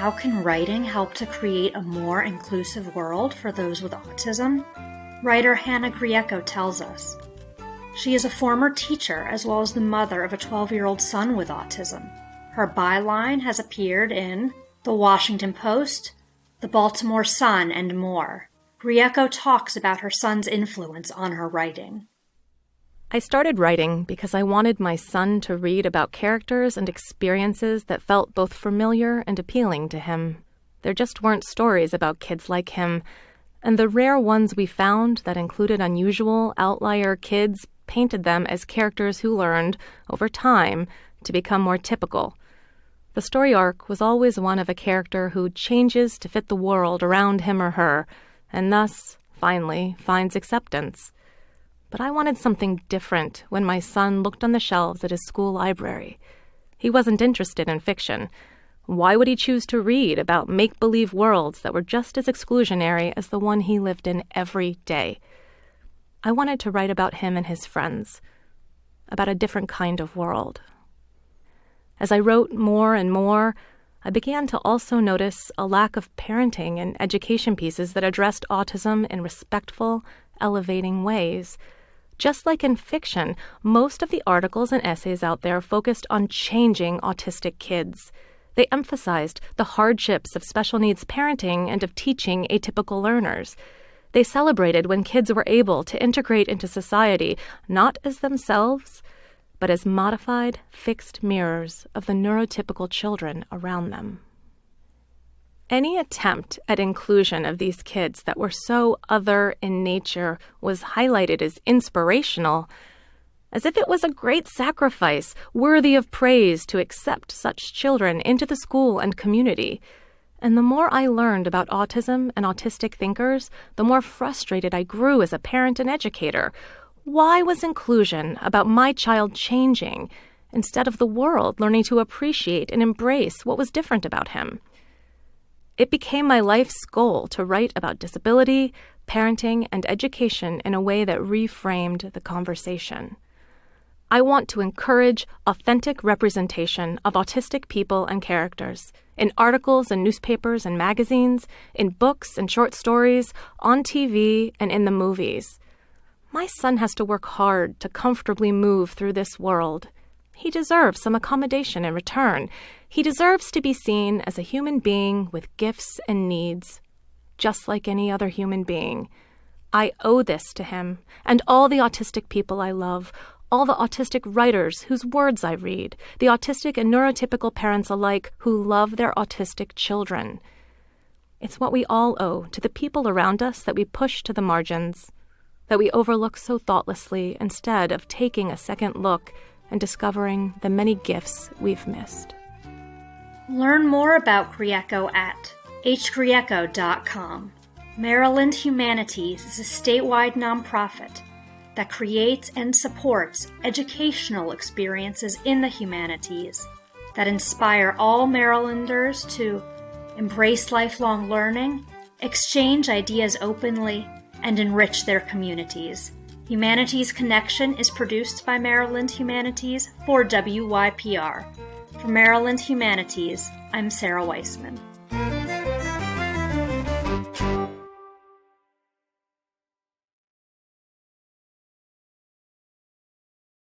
How can writing help to create a more inclusive world for those with autism? Writer Hannah Grieco tells us. She is a former teacher as well as the mother of a 12-year-old son with autism. Her byline has appeared in The Washington Post, the Baltimore Sun, and more. Grieco talks about her son's influence on her writing. I started writing because I wanted my son to read about characters and experiences that felt both familiar and appealing to him. There just weren't stories about kids like him, and the rare ones we found that included unusual, outlier kids painted them as characters who learned, over time, to become more typical. The story arc was always one of a character who changes to fit the world around him or her, and thus, finally, finds acceptance. But I wanted something different when my son looked on the shelves at his school library. He wasn't interested in fiction. Why would he choose to read about make-believe worlds that were just as exclusionary as the one he lived in every day? I wanted to write about him and his friends, about a different kind of world. As I wrote more and more, I began to also notice a lack of parenting and education pieces that addressed autism in respectful, elevating ways. Just like in fiction, most of the articles and essays out there focused on changing autistic kids. They emphasized the hardships of special needs parenting and of teaching atypical learners. They celebrated when kids were able to integrate into society, not as themselves, but as modified, fixed mirrors of the neurotypical children around them. Any attempt at inclusion of these kids that were so other in nature was highlighted as inspirational, as if it was a great sacrifice worthy of praise to accept such children into the school and community. And the more I learned about autism and autistic thinkers, the more frustrated I grew as a parent and educator. Why was inclusion about my child changing instead of the world learning to appreciate and embrace what was different about him? It became my life's goal to write about disability, parenting, and education in a way that reframed the conversation. I want to encourage authentic representation of autistic people and characters in articles and newspapers and magazines, in books and short stories, on TV, and in the movies. My son has to work hard to comfortably move through this world. He deserves some accommodation in return. He deserves to be seen as a human being with gifts and needs, just like any other human being. I owe this to him and all the autistic people I love, all the autistic writers whose words I read, the autistic and neurotypical parents alike who love their autistic children. It's what we all owe to the people around us that we push to the margins, that we overlook so thoughtlessly instead of taking a second look and discovering the many gifts we've missed. Learn more about Grieco at hgrieco.com. Maryland Humanities is a statewide nonprofit that creates and supports educational experiences in the humanities that inspire all Marylanders to embrace lifelong learning, exchange ideas openly, and enrich their communities. Humanities Connection is produced by Maryland Humanities for WYPR. For Maryland Humanities, I'm Sarah Weissman.